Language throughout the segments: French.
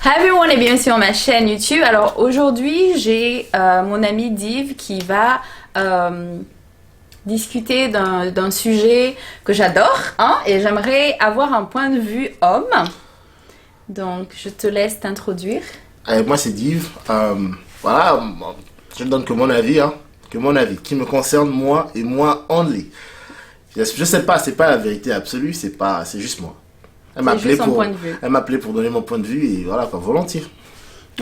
Hi everyone et bienvenue sur ma chaîne YouTube. Alors aujourd'hui j'ai mon ami Div qui va discuter d'un sujet que j'adore et j'aimerais avoir un point de vue homme. Donc je te laisse t'introduire. Moi c'est Div. Voilà, je ne donne que mon avis, qui me concerne moi et moi only. Je sais pas, c'est pas la vérité absolue, c'est juste moi. Elle m'a appelé pour donner mon point de vue et voilà quoi, volontiers.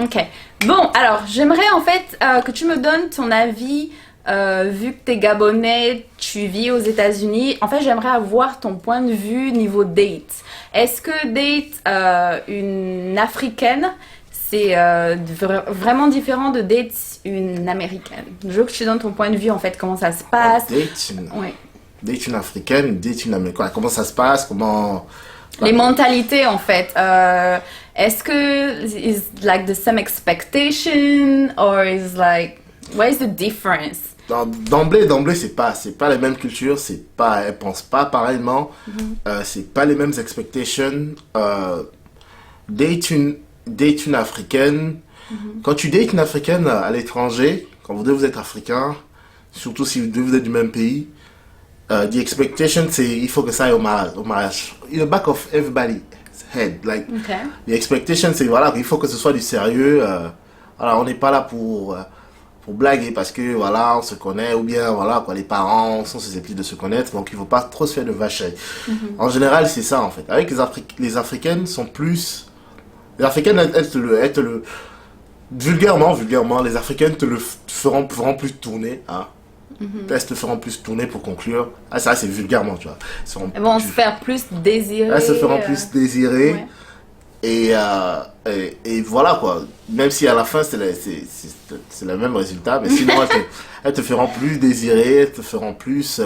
Ok. Bon, alors j'aimerais en fait que tu me donnes ton avis, vu que tu es Gabonais, tu vis aux États-Unis. En fait, j'aimerais avoir ton point de vue niveau date. Est-ce que date une Africaine, c'est vraiment différent de date une Américaine? Je veux que tu donnes ton point de vue en fait, comment ça se passe. Date une Africaine, date une Américaine. Comment ça se passe, comment... Les mentalités en fait. Est-ce que is like the same expectation or is like what is the difference? D'emblée c'est pas les mêmes cultures, elles pensent pas pareillement, c'est pas les mêmes expectations. Date une Africaine. Quand tu dates une Africaine à l'étranger, quand vous êtes africain, surtout si vous êtes du même pays. The expectation, c'est il faut que ça aille au mariage. In the back of everybody's head, like the expectation, c'est voilà, il faut que ce soit du sérieux. Voilà, on n'est pas là pour blaguer parce que voilà, on se connaît ou bien voilà quoi, les parents sont susceptibles de se connaître, donc il faut pas trop se faire de vacherie. En général, c'est ça en fait. Avec les Africaines sont plus, les Africaines elles te le vulgairement, les Africaines te le feront plus tourner, elles te feront plus tourner pour conclure. Ça c'est vulgairement, tu vois. Elles vont se faire plus désirer. Elles se feront plus désirer. Ouais. Et voilà quoi. Même si à la fin c'est le même résultat, mais sinon elles te feront plus désirer, elles te feront plus.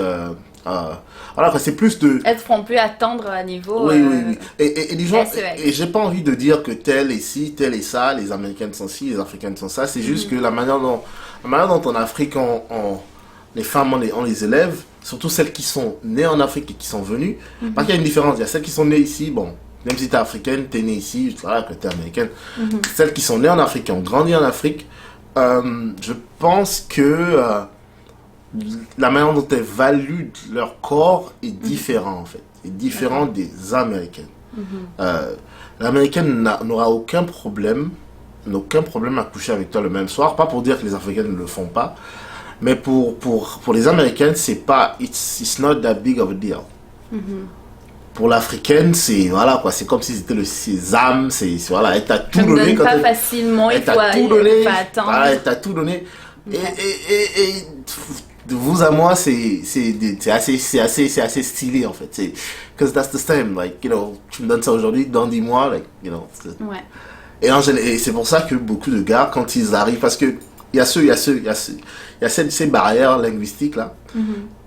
Voilà quoi, c'est plus de. Elles te feront plus attendre à niveau. Oui. Et les gens. Et j'ai pas envie de dire que tel est ci, tel est ça, les Américaines sont ci, les Africaines sont ça. C'est juste que la manière dont en Afrique les femmes, on les élève, surtout celles qui sont nées en Afrique et qui sont venues. Parce qu'il y a une différence. Il y a celles qui sont nées ici, bon, même si tu es africaine, tu es née ici, voilà, que tu es américaine. Celles qui sont nées en Afrique, qui ont grandi en Afrique, je pense que la manière dont elles valuent leur corps est différente, en fait. Est différente des Américaines. L'Américaine n'aura aucun problème à coucher avec toi le même soir. Pas pour dire que les Africaines ne le font pas. Mais pour les Américaines, it's not that big of a deal. Pour l'Africaine, c'est voilà quoi, c'est comme si c'était le sésame, voilà, elle t'a tout donné. Donne pas facilement, il faut attendre. Voilà, elle t'a tout donné. Et de vous à moi, c'est assez stylé en fait. C'est because that's the same, like you know, tu me donnes ça aujourd'hui, dans 10 mois, like you know. Ouais. Et c'est pour ça que beaucoup de gars, quand ils arrivent, parce que il y a ces barrières linguistiques là.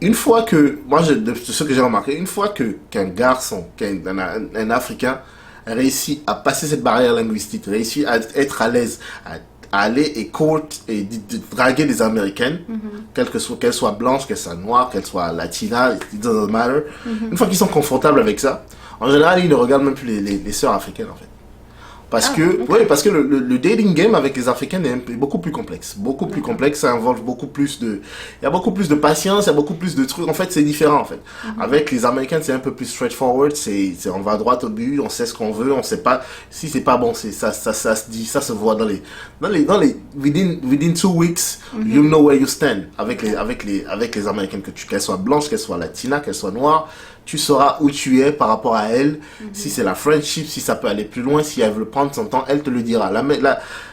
Une fois que, de ce que j'ai remarqué, une fois qu'un garçon, un Africain réussit à passer cette barrière linguistique, réussit à être à l'aise, à aller et court et de draguer des Américaines, qu'elles soient blanches, qu'elles soient noires, qu'elles soient latinas, it doesn't matter. Une fois qu'ils sont confortables avec ça, en général, ils ne regardent même plus les sœurs africaines en fait. Parce que le dating game avec les Africaines est beaucoup plus complexe. Beaucoup plus complexe, ça involve beaucoup plus de... Il y a beaucoup plus de patience, il y a beaucoup plus de trucs. En fait, c'est différent, en fait. Avec les Américaines, c'est un peu plus straightforward. On va droit au but, on sait ce qu'on veut, on sait pas... Si c'est pas bon, ça se dit, ça se voit dans les within 2 weeks, you know where you stand. Avec les Américaines, qu'elles soient blanches, qu'elles soient latinas, qu'elles soient noires, tu sauras où tu es par rapport à elle, si c'est la friendship, si ça peut aller plus loin, si elle veut prendre son temps, elle te le dira.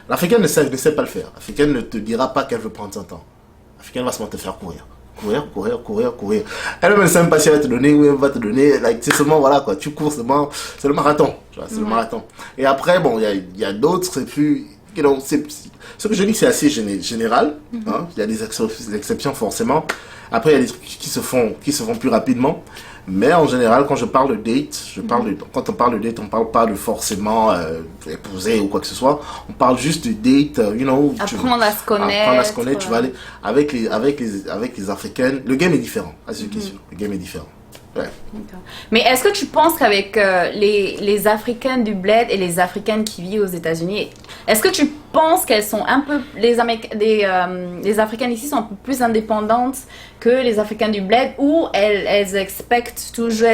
L'Africaine ne sait pas le faire. L'Africaine ne te dira pas qu'elle veut prendre son temps. L'Africaine va seulement te faire courir. Elle ne sait même pas si elle va te donner ou elle va te donner. Like, c'est seulement, voilà quoi, tu cours seulement, c'est le marathon. C'est le marathon. Et après, bon, il y a d'autres, c'est plus... You know, ce que je dis, c'est assez général. Il y a des exceptions forcément. Après, il y a des trucs qui se font plus rapidement. Mais en général, quand je parle de date, quand on parle de date, on parle pas de forcément épouser ou quoi que ce soit. On parle juste de date, apprendre à se connaître. Tu vas aller avec les Africaines. Le game est différent, à ce qui est sûr. Le game est différent. Ouais. D'accord. Mais est-ce que tu penses qu'avec les Africaines du bled et les Africaines qui vivent aux États-Unis, est-ce que tu penses qu'elles sont un peu les Africaines ici sont un peu plus indépendantes que les Africaines du bled, ou elles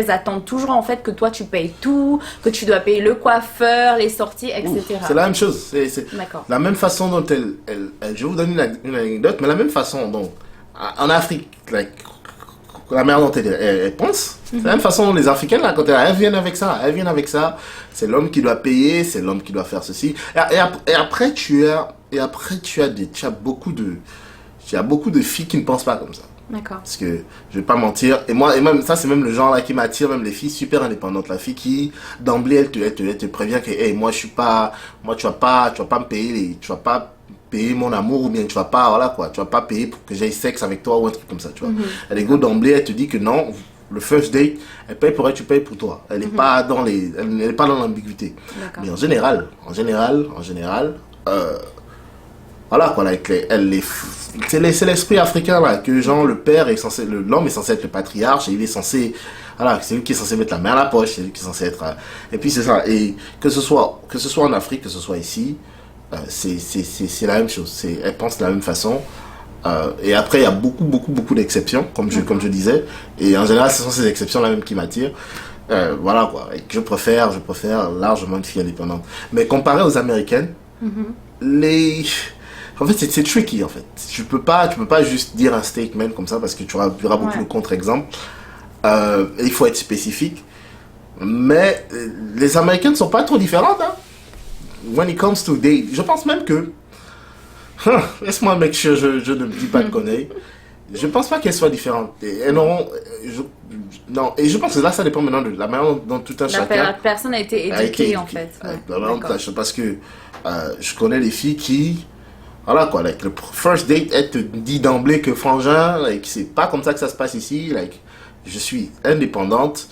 attendent toujours en fait que toi tu payes tout, que tu dois payer le coiffeur, les sorties, etc. C'est la même chose. C'est D'accord. la même façon dont je vais vous donner une anecdote, mais la même façon dont en Afrique, la manière dont elle pense, c'est la même façon dont les Africaines, là, quand elles viennent avec ça, c'est l'homme qui doit payer, c'est l'homme qui doit faire ceci. Et après, tu as beaucoup de filles qui ne pensent pas comme ça. D'accord. Parce que je vais pas mentir, et même ça, c'est même le genre là qui m'attire, même les filles super indépendantes, la fille qui d'emblée elle te prévient que hey, moi tu vas pas me payer tu vas pas payer mon amour, ou bien tu vas pas payer pour que j'aille sexe avec toi ou un truc comme ça, tu vois. Elle est go d'emblée, elle te dit que non, le first date, elle paye pour elle, tu payes pour toi. Elle n'est pas dans l'ambiguïté. Mais en général, voilà quoi, c'est l'esprit africain là, que genre l'homme est censé être le patriarche, et il est censé, voilà, c'est lui qui est censé mettre la main à la poche, c'est lui qui est censé être, et puis c'est ça. Et que ce soit en Afrique, que ce soit ici, c'est la même chose. Elles pensent de la même façon. Et après, il y a beaucoup d'exceptions, comme je disais. Et en général, ce sont ces exceptions-là même qui m'attirent. Voilà quoi. Et je préfère largement une fille indépendante. Mais comparé aux Américaines, en fait, c'est tricky en fait. Tu peux pas juste dire un statement comme ça, parce que tu auras beaucoup de contre-exemples. Il faut être spécifique. Mais les Américaines ne sont pas trop différentes, hein. When it comes to date, je pense même que laisse-moi make sure je ne me dis pas de conneries. Je pense pas qu'elles soient différentes. Non, et je pense que là, ça dépend maintenant de la manière dont tout un chacun... La personne a été éduquée, en fait. Parce que je connais les filles qui... Voilà quoi, le first date, elle te dit d'emblée que frangin, c'est pas comme ça que ça se passe ici. Je suis indépendante.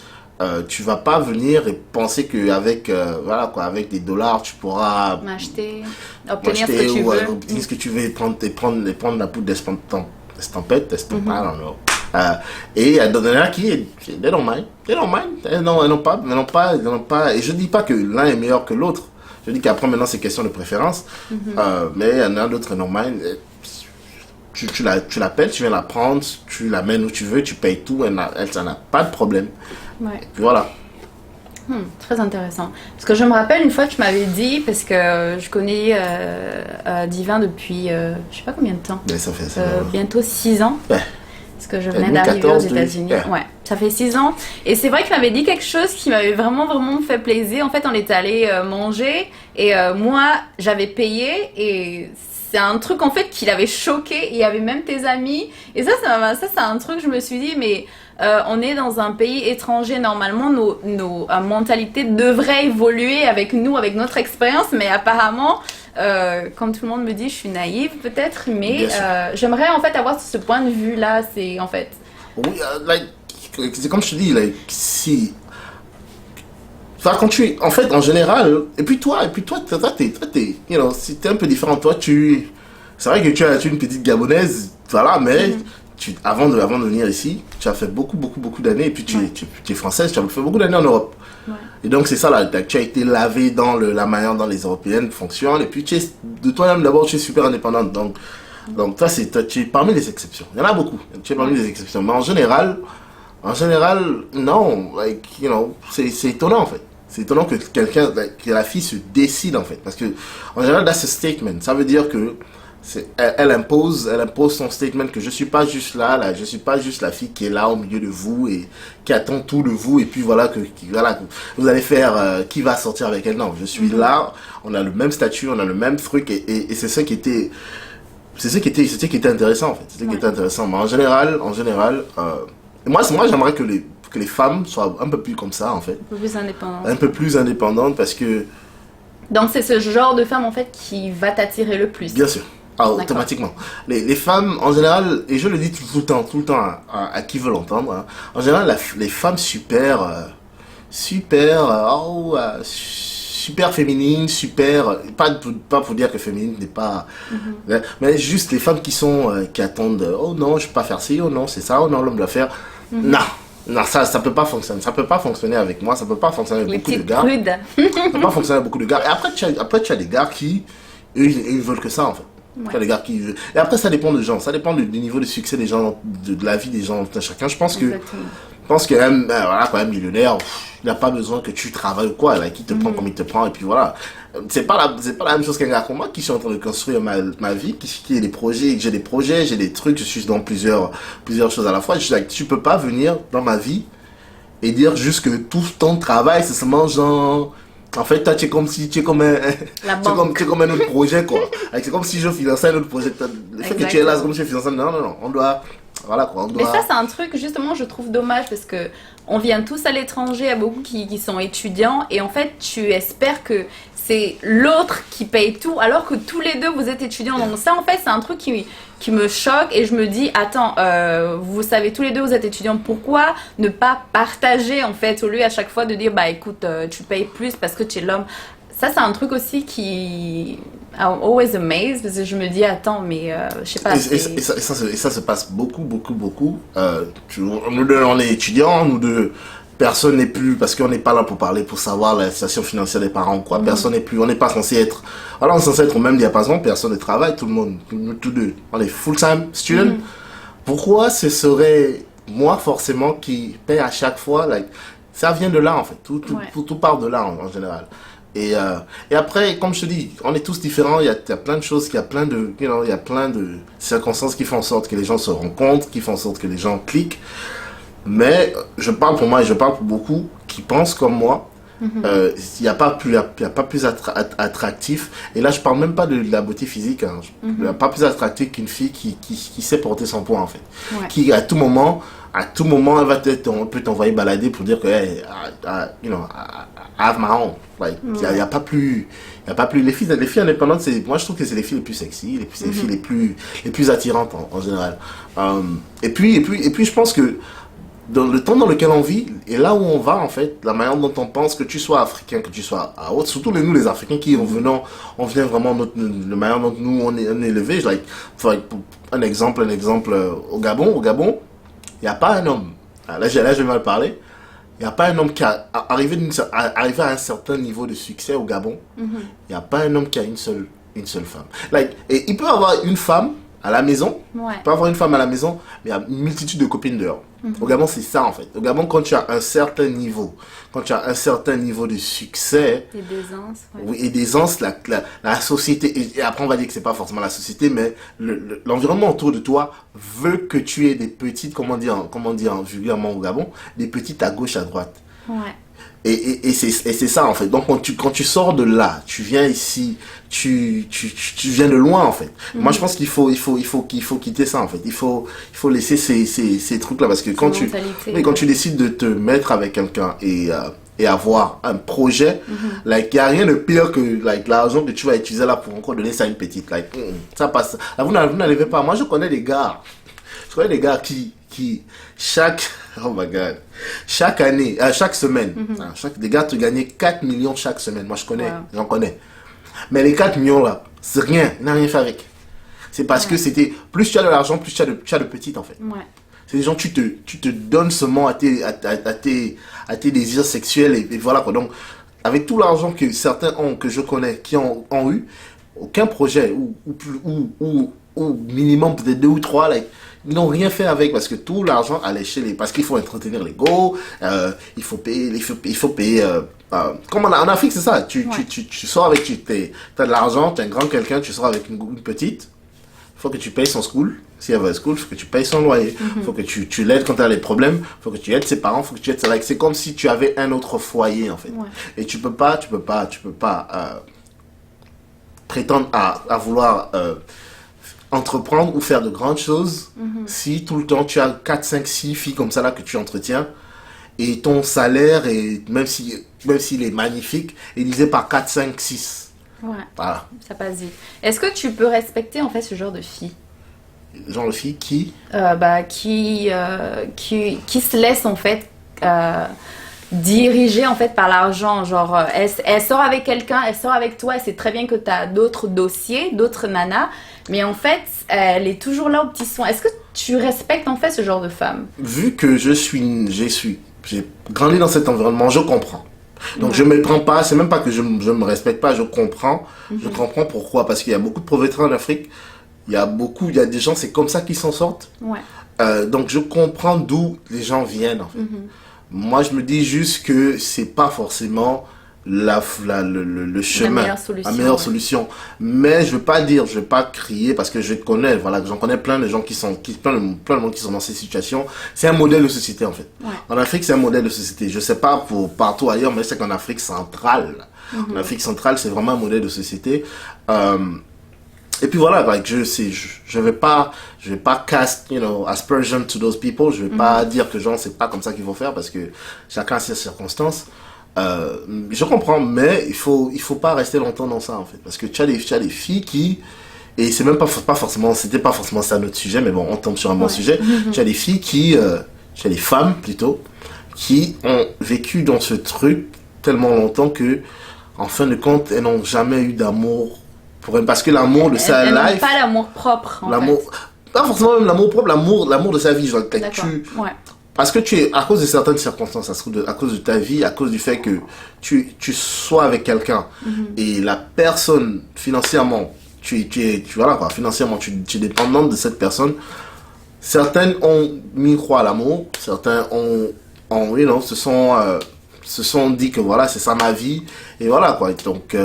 Tu vas pas venir et penser qu'avec avec des dollars, tu pourras obtenir ce que tu veux. Obtenir ce que tu veux, et prendre la poudre d'estampette, I don't know. Et il y en a qui, they don't mind. Elles n'ont pas, et je dis pas que l'un est meilleur que l'autre. Je dis qu'après, maintenant, c'est question de préférence. Mais il y en a d'autres, non mind. Tu l'appelles, tu viens la prendre, tu l'amènes où tu veux, tu payes tout, elle n'a pas de problème. Ouais. Et puis voilà. Très intéressant. Parce que je me rappelle une fois, tu m'avais dit, parce que je connais Divin depuis, je sais pas combien de temps. Mais ça fait bientôt 6 ans. Ouais. Parce que je venais d'arriver aux États-Unis. Ouais, ça fait 6 ans. Et c'est vrai qu'il m'avait dit quelque chose qui m'avait vraiment fait plaisir. En fait, on était allé manger et moi, j'avais payé, et c'est un truc en fait qui l'avait choqué. Il y avait même tes amis. Et ça c'est un truc, je me suis dit, mais on est dans un pays étranger. Normalement, nos mentalités devraient évoluer avec nous, avec notre expérience. Mais apparemment, comme tout le monde me dit, je suis naïve peut-être. Mais j'aimerais en fait avoir ce point de vue-là. C'est en fait... Oui, c'est comme je te dis, si... Enfin, quand tu es, en fait, en général, et puis toi, si t'es un peu différent, toi, c'est vrai que tu as une petite gabonaise, voilà, mais avant de venir ici, tu as fait beaucoup d'années, et puis tu es française, tu as fait beaucoup d'années en Europe. Ouais. Et donc, c'est ça, là, tu as été lavé dans la manière dont les Européennes fonctionnent, et puis de toi-même, d'abord, tu es super indépendante, donc toi, tu es parmi les exceptions. Il y en a beaucoup, tu es parmi les exceptions, mais en général, non, c'est étonnant, en fait. C'est étonnant que la fille se décide, en fait. Parce que, en général, that's a statement. Ça veut dire que elle impose son statement, que je suis pas juste là, je suis pas juste la fille qui est là au milieu de vous et qui attend tout de vous, et puis voilà, que vous allez faire qui va sortir avec elle. Non, je suis là, on a le même statut, on a le même truc, et c'est ça qui était intéressant, en fait. C'est ça qui était intéressant. Mais en général, moi j'aimerais que les femmes soient un peu plus comme ça, en fait. Un peu plus indépendantes, parce que... Donc c'est ce genre de femme, en fait, qui va t'attirer le plus. Bien sûr. Automatiquement. Les femmes, en général, et je le dis tout le temps à qui veut l'entendre, hein, en général, les femmes super féminines, pas pour dire que féminine n'est pas... mais juste les femmes qui attendent, oh non, je peux pas faire ci, oh non, c'est ça, oh non, l'homme doit faire... Non. Non, ça peut pas fonctionner. Ça peut pas fonctionner avec moi, ça peut pas fonctionner avec Les beaucoup de petites gars. prudes. Ça peut pas fonctionner avec beaucoup de gars. Et après, tu as des gars qui, eux, ils veulent que ça, en fait. Tu as des gars qui... Et après, ça dépend des gens. Ça dépend du niveau de succès des gens, de la vie des gens, de chacun. Exactement. Je pense que même, voilà, quand même millionnaire, il n'a pas besoin que tu travailles ou quoi. Là, qui te prend comme il te prend. Et puis voilà. C'est pas la même chose qu'un gars comme moi qui suis en train de construire ma vie, qui a des projets, j'ai des trucs, je suis dans plusieurs choses à la fois. Tu peux pas venir dans ma vie et dire juste que tout ton travail, c'est seulement genre... En fait, toi, tu es comme un autre projet, quoi. C'est comme si je finançais un autre projet. Le fait que tu es là, c'est comme si je finançais... Non. On doit... Voilà, quoi. Mais ça, c'est un truc, justement, je trouve dommage parce que on vient tous à l'étranger, il y a beaucoup qui sont étudiants et en fait, tu espères que c'est l'autre qui paye tout alors que tous les deux, vous êtes étudiants. Donc ça, en fait, c'est un truc qui me choque et je me dis, attends, vous savez, tous les deux, vous êtes étudiants, pourquoi ne pas partager, en fait, au lieu à chaque fois de dire, bah écoute, tu payes plus parce que tu es l'homme. Ça, c'est un truc aussi qui... I'm always amazed parce que je me dis, attends, mais je sais pas. Et ça se passe beaucoup. Nous deux, on est étudiants, nous deux, personne n'est plus, parce qu'on n'est pas là pour parler, pour savoir la situation financière des parents ou quoi, personne n'est plus, on n'est pas censé être, voilà, on est censé être au même diapason, personne ne travaille, tout le monde, nous tous deux, on est full-time student. Pourquoi ce serait moi forcément qui paye à chaque fois, like, ça vient de là en fait, tout part de là en général. Et après, comme je te dis, on est tous différents, il y a plein de choses, il y a plein de circonstances qui font en sorte que les gens se rencontrent, qui font en sorte que les gens cliquent. Mais je parle pour moi et je parle pour beaucoup qui pensent comme moi. Il n'y a pas plus attractif. Et là, je parle même pas de la beauté physique. Il n'y a pas plus attractif qu'une fille qui sait porter son poids, en fait. Ouais. Qui, à tout moment, on peut t'envoyer balader pour dire que, hey, I have my own. Like, il y a pas plus, les filles indépendantes, moi je trouve que c'est les filles les plus sexy, les filles les plus attirantes en général. Et puis, je pense que dans le temps dans lequel on vit, et là où on va, en fait, la manière dont on pense, que tu sois africain, que tu sois autre, surtout nous les Africains qui on vient vraiment la manière dont nous on est élevés. Like, un exemple, au Gabon, il n'y a pas un homme, là je vais mal parler, il n'y a pas un homme qui a arrivé à un certain niveau de succès au Gabon, il n'y a pas un homme qui a une seule femme. Like, et il peut avoir une femme à la maison, il peut avoir une femme à la maison, mais il y a une multitude de copines dehors. Au Gabon, c'est ça en fait. Au Gabon, quand tu as un certain niveau de succès, Et d'aisance, oui, et d'aisance, la société, et après on va dire que c'est pas forcément la société, mais l'environnement autour de toi veut que tu aies des petites, comment dire vulgairement au Gabon, des petites à gauche, à droite. Ouais. Et c'est ça en fait. Donc quand tu sors de là, tu viens ici, tu viens de loin en fait. Moi je pense qu'il faut quitter ça en fait. Il faut laisser ces trucs là parce que quand tu décides de te mettre avec quelqu'un et avoir un projet, like, il n'y a rien de pire que like, l'argent que tu vas utiliser là pour encore donner ça à une petite. Like, ça passe. Là, vous n'arrivez pas. Moi je connais des gars qui oh my god, chaque année, chaque semaine, des gars te gagnaient 4 millions chaque semaine. Moi j'en connais. Mais les 4 millions là, c'est rien, il n'a rien fait avec. C'est parce que c'était, plus tu as de l'argent, plus tu as de petites en fait. Ouais. C'est des gens, tu te donnes seulement à tes désirs sexuels et voilà quoi. Donc, avec tout l'argent que certains ont, que je connais, qui ont eu, aucun projet ou minimum peut-être 2 ou 3, like, ils n'ont rien fait avec parce que tout l'argent allait parce qu'il faut entretenir l'ego, il faut payer comme en Afrique, c'est ça, tu sors avec, t'as de l'argent, t'es un grand quelqu'un, tu sors avec une petite, il faut que tu payes son school, s'il y avait un school, il faut que tu payes son loyer, il faut que tu l'aides quand elle a des problèmes, il faut que tu aides ses parents, il faut que tu aides like, c'est comme si tu avais un autre foyer en fait. Et tu peux pas prétendre à vouloir entreprendre ou faire de grandes choses si tout le temps tu as 4, 5, 6 filles comme ça là que tu entretiens et ton salaire, même s'il est magnifique, est divisé par 4, 5, 6. Ouais, voilà. Ça passe vite. Est-ce que tu peux respecter en fait ce genre de filles? Genre de filles qui qui se laissent en fait dirigée en fait par l'argent. Genre, elle sort avec quelqu'un, elle sort avec toi, elle sait très bien que tu as d'autres dossiers, d'autres nanas, mais en fait, elle est toujours là aux petits soins. Est-ce que tu respectes en fait ce genre de femme? Vu que j'ai grandi dans cet environnement, je comprends. Donc je me prends pas, c'est même pas que je me respecte pas, je comprends. Je comprends pourquoi, parce qu'il y a beaucoup de pauvreté en Afrique. Il y a des gens, c'est comme ça qu'ils s'en sortent. Ouais. Donc je comprends d'où les gens viennent en fait. Moi je me dis juste que c'est pas forcément le chemin, la meilleure solution. Mais je veux pas crier parce que je connais, voilà, j'en connais plein de gens plein de monde qui sont dans ces situations. C'est un modèle de société en fait. Ouais. En Afrique c'est un modèle de société. Je sais pas pour partout ailleurs, mais je sais qu'en Afrique centrale, en Afrique centrale c'est vraiment un modèle de société. Et puis voilà, like, je vais pas cast, aspersion to those people. Je vais pas dire que genre c'est pas comme ça qu'il faut faire parce que chacun a ses circonstances. Je comprends, mais il faut pas rester longtemps dans ça en fait, parce que tu as des filles qui, et c'est même pas forcément, c'était pas forcément ça notre sujet, mais bon, on tombe sur un bon sujet. Tu as des filles qui, tu as des femmes plutôt, qui ont vécu dans ce truc tellement longtemps que, en fin de compte, elles n'ont jamais eu d'amour pour elles, parce que l'amour de sa life, elle n'a pas l'amour propre. Pas forcément même l'amour propre, l'amour de sa vie, genre, parce que tu es, à cause de certaines circonstances, à cause de ta vie, à cause du fait que tu sois avec quelqu'un et la personne, financièrement, financièrement, tu es dépendante de cette personne. Certaines ont mis croix à l'amour, certains se sont dit que voilà, c'est ça ma vie, et voilà quoi. Donc,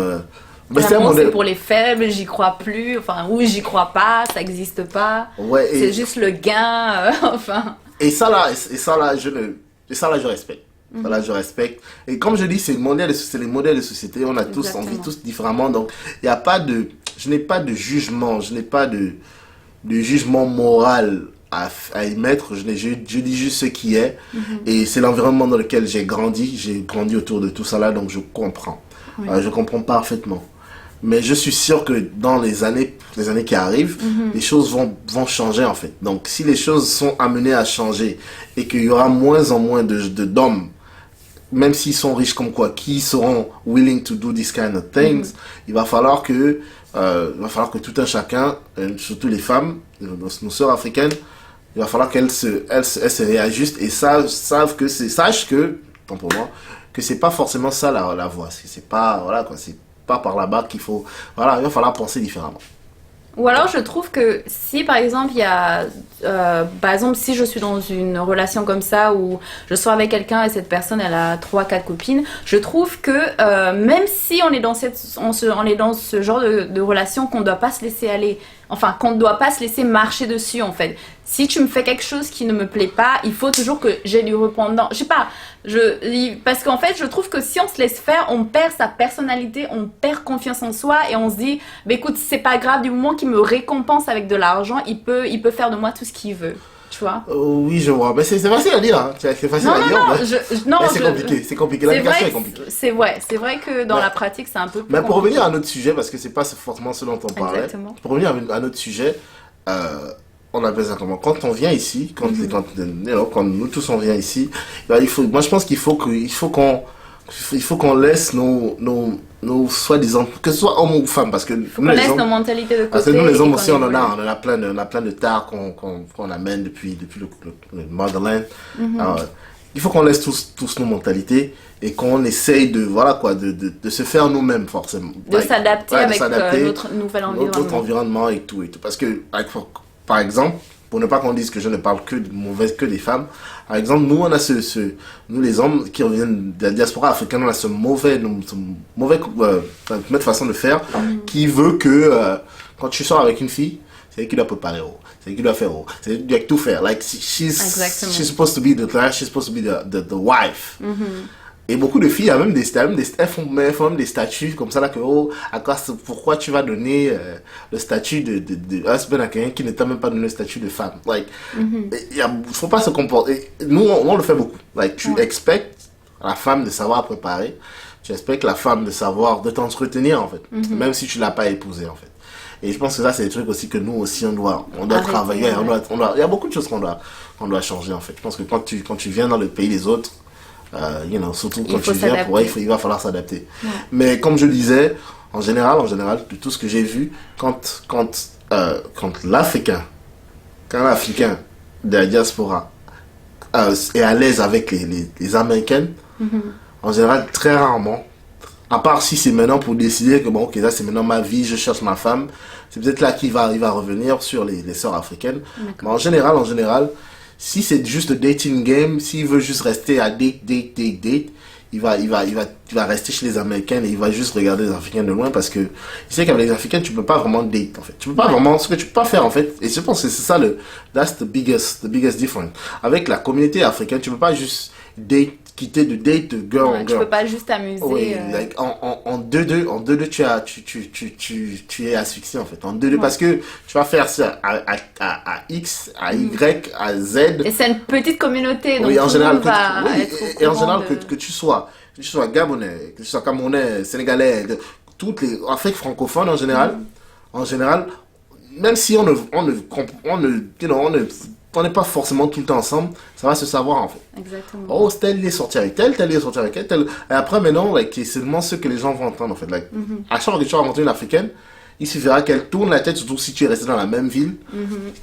l'amour, c'est pour les faibles, j'y crois plus, enfin, oui, j'y crois pas, ça existe pas. Ouais, c'est juste le gain, enfin. Et ça là, je respecte. Ça là, je respecte. Et comme je dis, c'est les modèles de société. On a tous, on vit tous différemment. Donc, il y a pas de, je n'ai pas de jugement, je n'ai pas de jugement moral à émettre. Je dis juste ce qui est. Et c'est l'environnement dans lequel j'ai grandi. J'ai grandi autour de tout ça là, donc je comprends. Je comprends parfaitement. Mais je suis sûr que dans les années qui arrivent, les choses vont changer en fait. Donc si les choses sont amenées à changer et qu'il y aura moins en moins d'hommes, même s'ils sont riches comme quoi, qui seront willing to do this kind of things, il va falloir que tout un chacun, surtout les femmes, nos sœurs africaines, il va falloir qu'elles se réajustent et sachent que, tant pour moi, que c'est pas forcément ça la voie. C'est pas, voilà quoi, c'est pas par là-bas qu'il faut, voilà, il va falloir penser différemment. Ou alors je trouve que si par exemple il y a, par exemple si je suis dans une relation comme ça où je sors avec quelqu'un et cette personne elle a 3-4 copines, je trouve que même si on est dans on est dans ce genre de relation qu'on doit pas se laisser aller, enfin qu'on ne doit pas se laisser marcher dessus en fait. Si tu me fais quelque chose qui ne me plaît pas, il faut toujours que j'ai du répondant. Je sais pas, parce qu'en fait, je trouve que si on se laisse faire, on perd sa personnalité, on perd confiance en soi et on se dit, bah écoute, c'est pas grave, du moment qu'il me récompense avec de l'argent, il peut faire de moi tout ce qu'il veut. Tu vois? Oui, je vois. Mais c'est facile à dire. Hein. C'est facile à dire. Mais c'est compliqué. C'est compliqué. L'application est compliquée. C'est vrai que dans la pratique, c'est un peu plus Mais pour revenir à notre sujet, parce que c'est pas forcément ce dont on parlait. Exactement. Pour revenir à notre sujet, on appelle ça comment? Quand on vient ici, quand nous tous on vient ici, bah, moi je pense qu'il faut qu'on laisse nos soi-disant, que ce soit hommes ou femmes, parce que on laisse nos mentalités de côté. Parce que nous les hommes aussi on a plein de tares qu'on amène depuis le motherland. Alors, il faut qu'on laisse tous nos mentalités et qu'on essaye de se faire nous-mêmes forcément. De s'adapter avec notre nouvel environnement. Notre environnement et tout. Parce que, par exemple, pour ne pas qu'on dise que je ne parle que des femmes, par exemple, nous, on a nous les hommes qui reviennent de la diaspora africaine, on a ce mauvais façon de faire qui veut que quand tu sors avec une fille, c'est elle qui doit préparer, c'est elle qui doit faire, c'est elle qui doit tout faire. Like, she's supposed to be she's supposed to be the wife. Et beaucoup de filles, elles font même des statuts comme ça là que pourquoi tu vas donner le statut de husband à quelqu'un qui ne t'a même pas donné le statut de femme. Like, faut pas se comporter. Nous, on le fait beaucoup. Like, tu expectes la femme de savoir préparer, tu expectes la femme de t'entretenir en fait, même si tu l'as pas épousée en fait. Et je pense que ça c'est des trucs aussi que nous aussi on doit travailler. Il y a beaucoup de choses qu'on doit changer en fait. Je pense que quand tu viens dans le pays des autres, Surtout Il quand faut tu viens, s'adapter. il va falloir s'adapter. Ouais. Mais comme je disais, en général, de tout ce que j'ai vu, quand l'Africain de la diaspora est à l'aise avec les Américaines, en général, très rarement, à part si c'est maintenant pour décider que bon, ok, là c'est maintenant ma vie, je cherche ma femme, c'est peut-être là qu'il va revenir sur les sœurs africaines. Mais en général, si c'est juste le dating game, s'il veut juste rester à date, il va rester chez les Américaines et il va juste regarder les Africaines de loin parce que il sait qu'avec les Africaines, tu peux pas vraiment date en fait. Tu peux pas vraiment, ce que tu peux pas faire en fait. Et je pense que c'est ça that's the biggest difference. Avec la communauté africaine, tu peux pas juste quitter de date de girl Ouais, on tu girl. peux pas juste t'amuser. Oui, like, en 2-2, tu es asphyxié en fait. En 2-2, parce que tu vas faire ça à X, à Y, à Z. Et c'est une petite communauté, donc Oui, en tout général, le monde va être au et en courant général de... que tu sois Gabonais, que tu sois Camerounais, Sénégalais, toutes les Afrique francophone en général, même si on n'est pas forcément tout le temps ensemble, ça va se savoir en fait. Exactement. Oh, tel est sorti avec tel est sorti avec elle, tel. Et après, maintenant, like, c'est seulement ce que les gens vont entendre en fait. Like, à chaque fois que tu vas rencontrer une Africaine, il suffira qu'elle tourne la tête, surtout si tu es resté dans la même ville,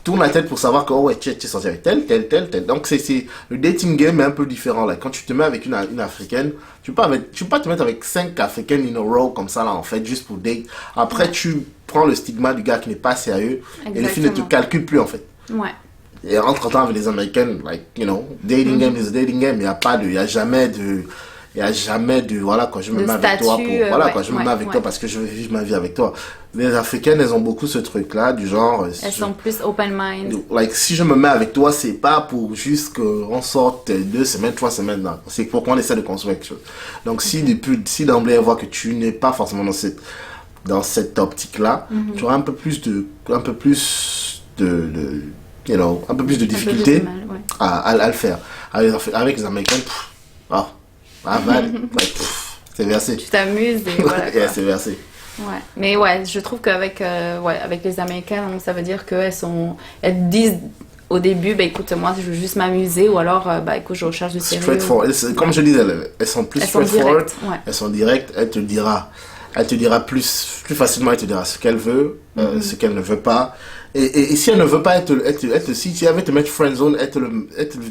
tourne la tête pour savoir que, oh ouais, tu es sorti avec tel. Donc, le dating game est un peu différent. Like, quand tu te mets avec une Africaine, tu peux pas te mettre avec 5 Africaines in a row comme ça, là, en fait, juste pour date. Après, tu prends le stigma du gars qui n'est pas sérieux et les filles ne te calculent plus, en fait. Ouais. Et entre-temps, avec les Américaines, dating game is a dating game. Il y a jamais de, voilà, quoi, je me De mets avec toi statut, pour, voilà, ouais, quoi, je me mets avec ouais. toi parce que je veux vivre ma vie avec toi. Les Africaines, elles ont beaucoup ce truc-là, du genre, Elles sont plus open mind. like, si je me mets avec toi, c'est pas pour juste qu'on sorte 2 semaines, 3 semaines, non. C'est pour qu'on essaie de construire quelque chose. Donc, si d'emblée, elle voit que tu n'es pas forcément dans cette optique-là, tu auras un peu plus de un peu plus de difficulté mal, ouais. à le faire. Avec les Américains, c'est versé. Tu t'amuses et voilà. Yeah, quoi. c'est versé. Ouais. Mais ouais, je trouve qu'avec avec les Américains, donc, ça veut dire elles disent au début, bah écoute, moi je veux juste m'amuser, ou alors, bah écoute, je recherche du sérieux. Straightforward. Comme je disais, elles sont plus straightforward. Ouais. Elles sont directes. Elle te dira plus facilement, elle te dira ce qu'elle veut, ce qu'elle ne veut pas. Et si elle ne veut pas, si elle veut te mettre friendzone, elle te le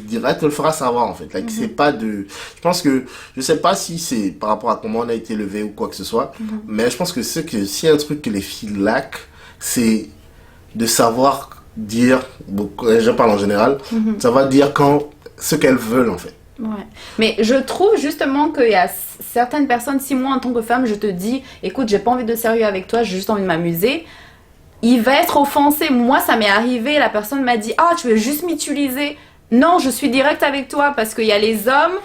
dira, elle te le fera savoir en fait. Like, c'est pas de, je pense que, je sais pas si c'est par rapport à comment on a été élevé ou quoi que ce soit, mais je pense que s'il y a un truc que les filles laquent, c'est de savoir dire, je parle en général, savoir dire ce qu'elles veulent en fait. Ouais. Mais je trouve justement qu'il y a certaines personnes, si moi en tant que femme je te dis, écoute, j'ai pas envie de sérieux avec toi, j'ai juste envie de m'amuser, il va être offensé. Moi ça m'est arrivé, la personne m'a dit, ah tu veux juste m'utiliser. Non, je suis directe avec toi, parce qu'il y a les hommes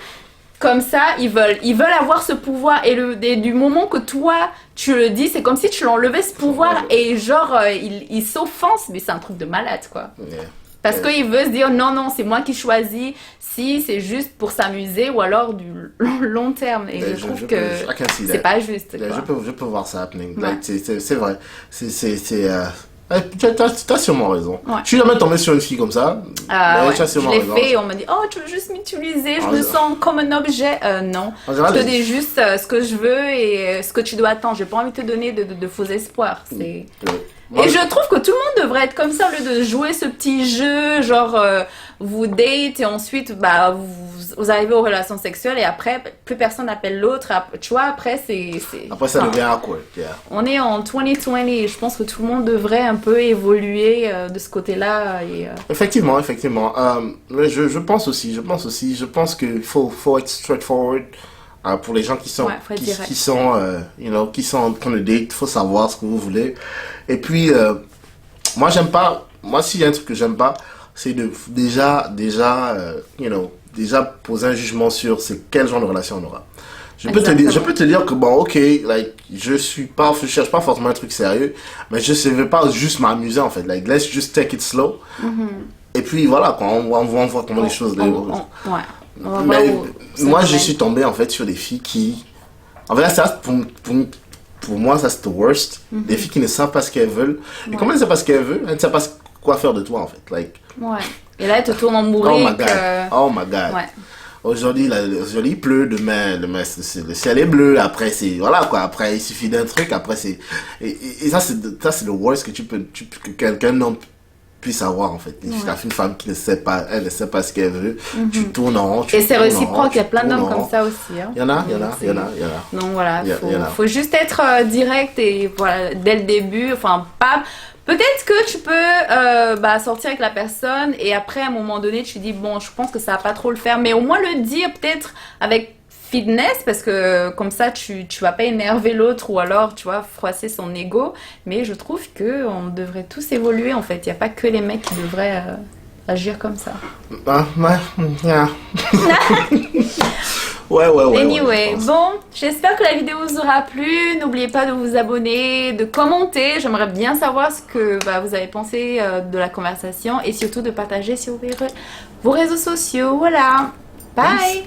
comme ça, ils veulent avoir ce pouvoir, et du moment que toi tu le dis, c'est comme si tu l'enlevais ce pouvoir, et genre il s'offense, mais c'est un truc de malade quoi. Yeah. Parce qu'il veut se dire non, c'est moi qui choisis, si c'est juste pour s'amuser ou alors du long terme. Et je trouve que c'est pas juste. Yeah, Quoi. je peux voir ça happening. Ouais. Like, c'est vrai. T'as sûrement raison. Ouais. Je suis jamais tombé sur une fille comme ça. Mais Ouais. tu as Je sûrement l'ai raison. fait et on m'a dit oh tu veux juste m'utiliser, je Ah, me ouais. sens comme un objet. Non, En général, je te dis juste ce que je veux et ce que tu dois attendre. J'ai pas envie de te donner de faux espoirs. C'est... Ouais. Moi, Et je trouve que tout le monde devrait être comme ça, au lieu de jouer ce petit jeu, genre vous date et ensuite bah, vous arrivez aux relations sexuelles et après plus personne n'appelle l'autre. Tu vois, après c'est... Après, ça enfin, devient awkward. Yeah. on est en 2020 et je pense que tout le monde devrait un peu évoluer de ce côté-là. Et, Effectivement. Mais je pense qu'il faut être straightforward. Pour les gens qui sont Ouais, faut être direct. qui sont en train de date, faut savoir ce que vous voulez. Et puis moi s'il y a un truc que j'aime pas, c'est de déjà poser un jugement sur c'est quel genre de relation on aura. Je peux te dire que bon, ok, like, je cherche pas forcément un truc sérieux, mais je ne vais pas juste m'amuser en fait. Like, let's just take it slow. Et puis voilà, quoi, on voit comment les choses. ouais. On va Mais voir où moi, ça je mène. suis tombé en fait sur des filles qui, en fait, ça pour moi, ça c'est the worst. Des filles qui ne savent pas ce qu'elles veulent. Et comment elles ne savent pas ce qu'elles veulent? Elles ne savent pas quoi faire de toi en fait. Like, Ouais. Et là, elle te tourne en oh my bourrique. god, oh my god. Ouais. aujourd'hui, aujourd'hui il pleut, demain le ciel est bleu, après c'est, voilà quoi, après il suffit d'un truc, après c'est, et ça c'est le worst que que quelqu'un homme puisse avoir en fait. Une femme qui ne sait pas, elle ne sait pas ce qu'elle veut, tu tournes en rond, et c'est réciproque, il y a plein d'hommes comme ça aussi. Hein. Il y en a. Donc voilà, faut juste être direct et voilà, dès le début, enfin pas... Peut-être que tu peux sortir avec la personne et après à un moment donné tu dis bon je pense que ça va pas trop le faire, mais au moins le dire peut-être avec fitness, parce que comme ça tu vas pas énerver l'autre ou alors tu vois froisser son ego. Mais je trouve que on devrait tous évoluer en fait, il y a pas que les mecs qui devraient agir comme ça. Ouais. Anyway, bon, j'espère que la vidéo vous aura plu. N'oubliez pas de vous abonner, de commenter. J'aimerais bien savoir ce que vous avez pensé de la conversation et surtout de partager sur vos réseaux sociaux. Voilà, bye.